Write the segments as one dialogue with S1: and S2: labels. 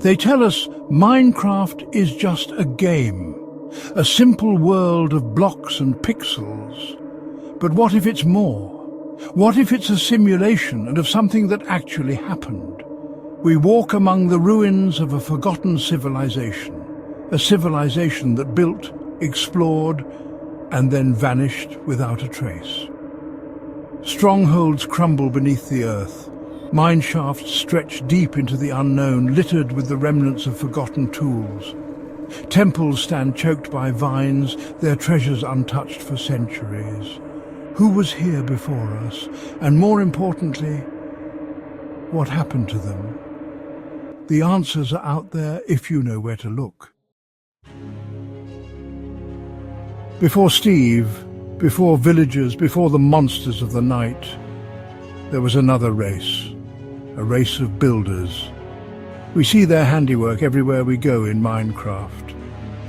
S1: They tell us Minecraft is just a game, a simple world of blocks and pixels. But what if it's more? What if it's a simulation and of something that actually happened? We walk among the ruins of a forgotten civilization, a civilization that built, explored, and then vanished without a trace. Strongholds crumble beneath the earth. Mine shafts stretch deep into the unknown, littered with the remnants of forgotten tools. Temples stand choked by vines, their treasures untouched for centuries. Who was here before us? And more importantly, what happened to them? The answers are out there if you know where to look. Before Steve, before villagers, before the monsters of the night, there was another race, a race of builders. We see their handiwork everywhere we go in Minecraft.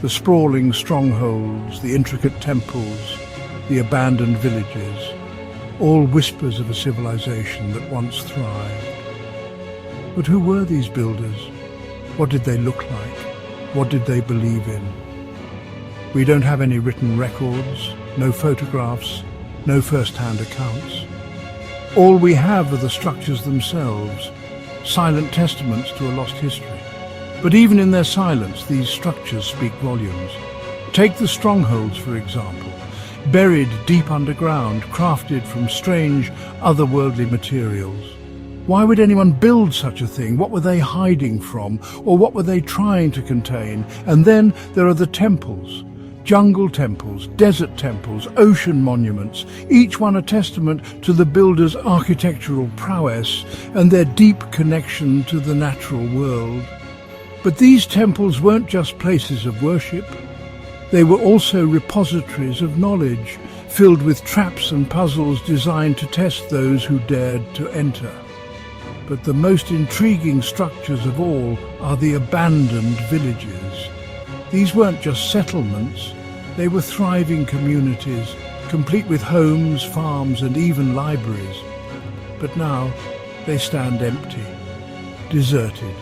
S1: The sprawling strongholds, the intricate temples, the abandoned villages, all whispers of a civilization that once thrived. But who were these builders? What did they look like? What did they believe in? We don't have any written records, no photographs, no first-hand accounts. All we have are the structures themselves, silent testaments to a lost history. But even in their silence, these structures speak volumes. Take the strongholds, for example, buried deep underground, crafted from strange, otherworldly materials. Why would anyone build such a thing? What were they hiding from? Or what were they trying to contain? And then there are the temples. Jungle temples, desert temples, ocean monuments, each one a testament to the builders' architectural prowess and their deep connection to the natural world. But these temples weren't just places of worship. They were also repositories of knowledge, filled with traps and puzzles designed to test those who dared to enter. But the most intriguing structures of all are the abandoned villages. These weren't just settlements, they were thriving communities, complete with homes, farms, and even libraries. But now they stand empty, deserted.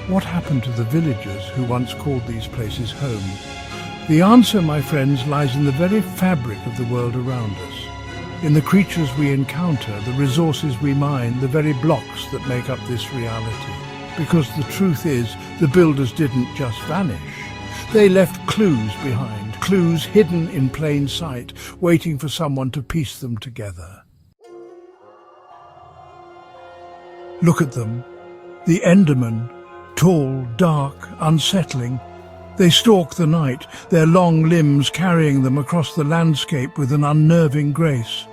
S1: What happened to the villagers who once called these places home? The answer, my friends, lies in the very fabric of the world around us, in the creatures we encounter, the resources we mine, the very blocks that make up this reality. Because the truth is, the builders didn't just vanish. They left clues behind, clues hidden in plain sight, waiting for someone to piece them together. Look at them, the Endermen, tall, dark, unsettling. They stalk the night, their long limbs carrying them across the landscape with an unnerving grace.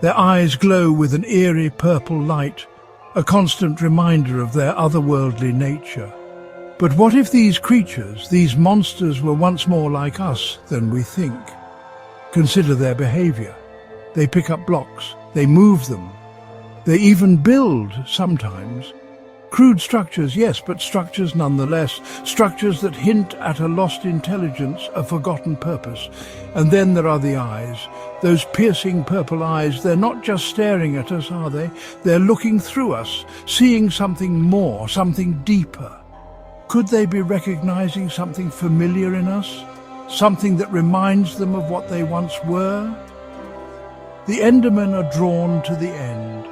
S1: Their eyes glow with an eerie purple light, a constant reminder of their otherworldly nature. But what if these creatures, these monsters, were once more like us than we think? Consider their behavior. They pick up blocks, they move them. They even build, sometimes. Crude structures, yes, but structures nonetheless. Structures that hint at a lost intelligence, a forgotten purpose. And then there are the eyes. Those piercing purple eyes, they're not just staring at us, are they? They're looking through us, seeing something more, something deeper. Could they be recognizing something familiar in us? Something that reminds them of what they once were? The Endermen are drawn to the end,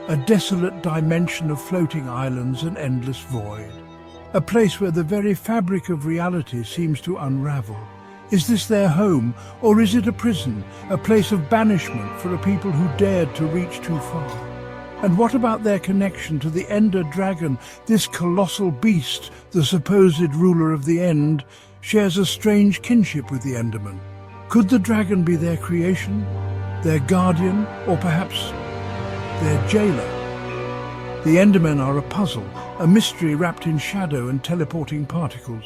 S1: a desolate dimension of floating islands and endless void, a place where the very fabric of reality seems to unravel. Is this their home, or is it a prison, a place of banishment for a people who dared to reach too far? And what about their connection to the Ender Dragon? This colossal beast, the supposed ruler of the End, shares a strange kinship with the Endermen. Could the dragon be their creation, their guardian, or perhaps their jailer? The Endermen are a puzzle, a mystery wrapped in shadow and teleporting particles.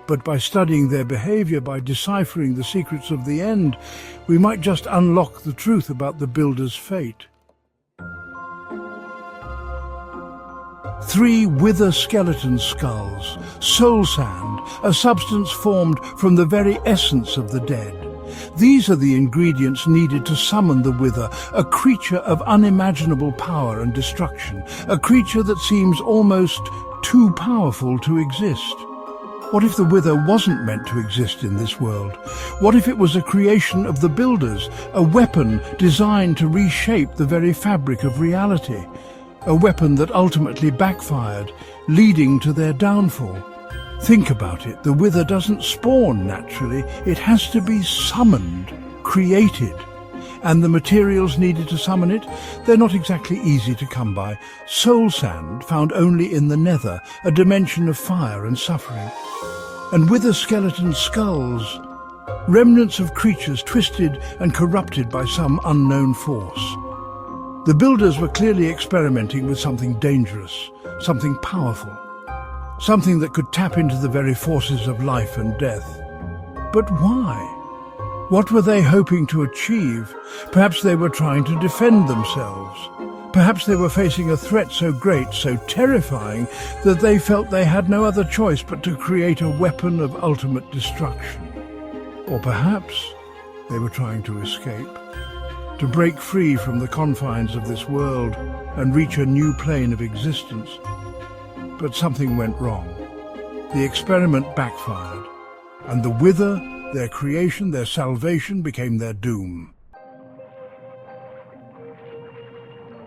S1: But by studying their behavior, by deciphering the secrets of the End, we might just unlock the truth about the Builder's fate. 3 wither skeleton skulls, soul sand, a substance formed from the very essence of the dead. These are the ingredients needed to summon the Wither, a creature of unimaginable power and destruction, a creature that seems almost too powerful to exist? What if the Wither wasn't meant to exist in this world? What if it was a creation of the builders, a weapon designed to reshape the very fabric of reality? A weapon that ultimately backfired, leading to their downfall. Think about it, the Wither doesn't spawn naturally, it has to be summoned, created. And the materials needed to summon it, they're not exactly easy to come by. Soul sand, found only in the Nether, a dimension of fire and suffering. And Wither skeleton skulls, remnants of creatures twisted and corrupted by some unknown force. The builders were clearly experimenting with something dangerous, something powerful, something that could tap into the very forces of life and death. But why? What were they hoping to achieve? Perhaps they were trying to defend themselves. Perhaps they were facing a threat so great, so terrifying, that they felt they had no other choice but to create a weapon of ultimate destruction. Or perhaps they were trying to escape, to break free from the confines of this world and reach a new plane of existence. But something went wrong. The experiment backfired, and the Wither, their creation, their salvation, became their doom.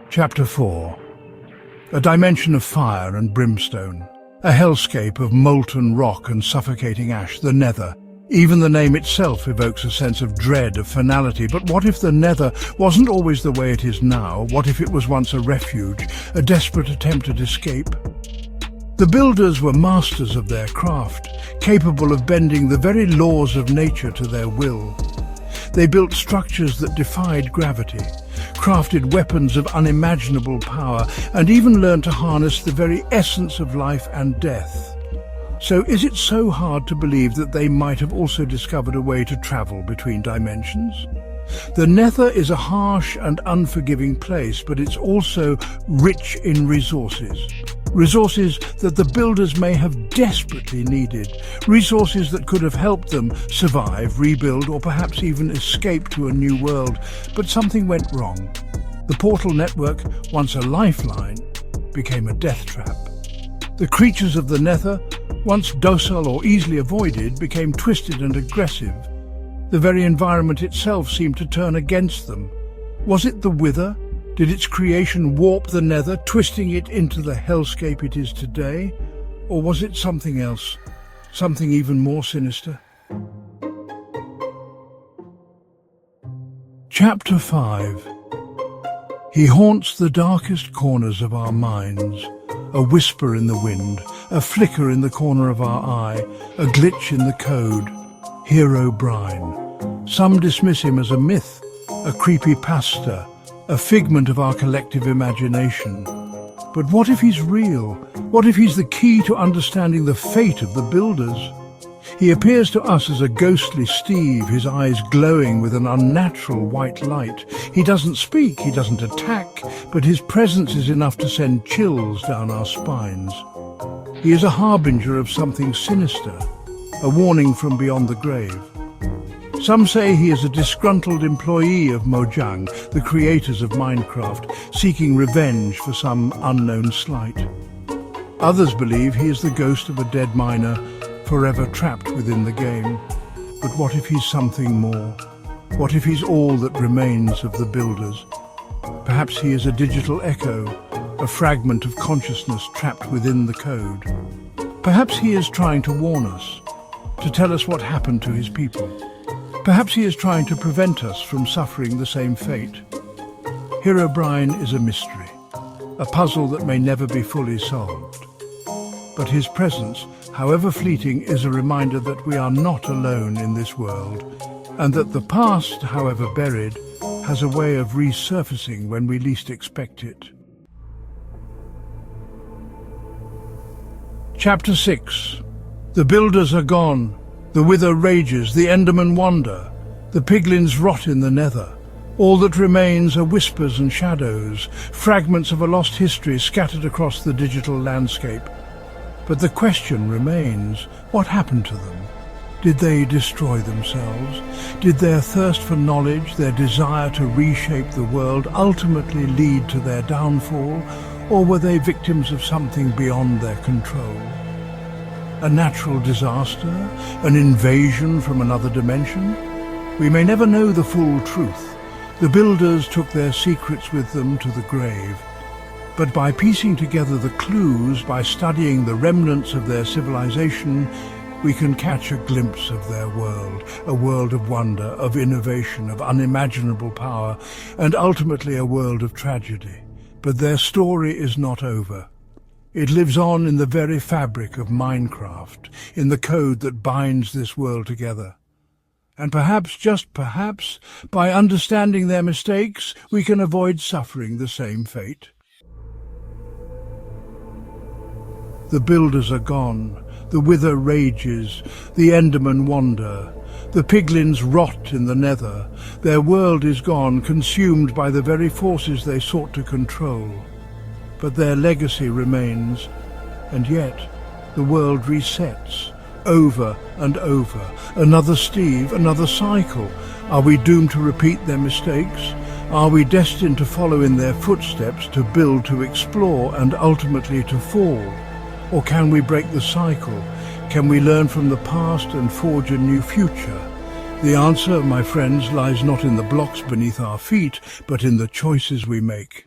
S1: Chapter 4. A dimension of fire and brimstone. A hellscape of molten rock and suffocating ash, the Nether. Even the name itself evokes a sense of dread, of finality. But what if the Nether wasn't always the way it is now? What if it was once a refuge, a desperate attempt at escape? The builders were masters of their craft, capable of bending the very laws of nature to their will. They built structures that defied gravity, crafted weapons of unimaginable power, and even learned to harness the very essence of life and death. So is it so hard to believe that they might have also discovered a way to travel between dimensions? The Nether is a harsh and unforgiving place, but it's also rich in resources. Resources that the builders may have desperately needed. Resources that could have helped them survive, rebuild, or perhaps even escape to a new world. But something went wrong. The portal network, once a lifeline, became a death trap. The creatures of the Nether, once docile or easily avoided, became twisted and aggressive. The very environment itself seemed to turn against them. Was it the Wither? Did its creation warp the Nether, twisting it into the hellscape it is today? Or was it something else, something even more sinister? Chapter 5. He haunts the darkest corners of our minds, a whisper in the wind, a flicker in the corner of our eye, a glitch in the code. Herobrine. Some dismiss him as a myth, a creepypasta, a figment of our collective imagination. But what if he's real? What if he's the key to understanding the fate of the builders? He appears to us as a ghostly Steve, his eyes glowing with an unnatural white light. He doesn't speak, he doesn't attack, but his presence is enough to send chills down our spines. He is a harbinger of something sinister, a warning from beyond the grave. Some say he is a disgruntled employee of Mojang, the creators of Minecraft, seeking revenge for some unknown slight. Others believe he is the ghost of a dead miner, forever trapped within the game. But what if he's something more? What if he's all that remains of the builders? Perhaps he is a digital echo, a fragment of consciousness trapped within the code. Perhaps he is trying to warn us, to tell us what happened to his people. Perhaps he is trying to prevent us from suffering the same fate. Herobrine is a mystery, a puzzle that may never be fully solved. But his presence, however fleeting, is a reminder that we are not alone in this world, and that the past, however buried, has a way of resurfacing when we least expect it. Chapter 6. The builders are gone. The Wither rages, the Endermen wander, the piglins rot in the Nether. All that remains are whispers and shadows, fragments of a lost history scattered across the digital landscape. But the question remains, what happened to them? Did they destroy themselves? Did their thirst for knowledge, their desire to reshape the world, ultimately lead to their downfall? Or were they victims of something beyond their control? A natural disaster? An invasion from another dimension? We may never know the full truth. The builders took their secrets with them to the grave. But by piecing together the clues, by studying the remnants of their civilization, we can catch a glimpse of their world, a world of wonder, of innovation, of unimaginable power, and ultimately a world of tragedy. But their story is not over. It lives on in the very fabric of Minecraft, in the code that binds this world together. And perhaps, just perhaps, by understanding their mistakes, we can avoid suffering the same fate. The builders are gone, the wither rages, the Endermen wander, the piglins rot in the Nether. Their world is gone, consumed by the very forces they sought to control. But their legacy remains, and yet the world resets, over and over. Another Steve, another cycle. Are we doomed to repeat their mistakes? Are we destined to follow in their footsteps, to build, to explore, and ultimately to fall? Or can we break the cycle? Can we learn from the past and forge a new future? The answer, my friends, lies not in the blocks beneath our feet, but in the choices we make.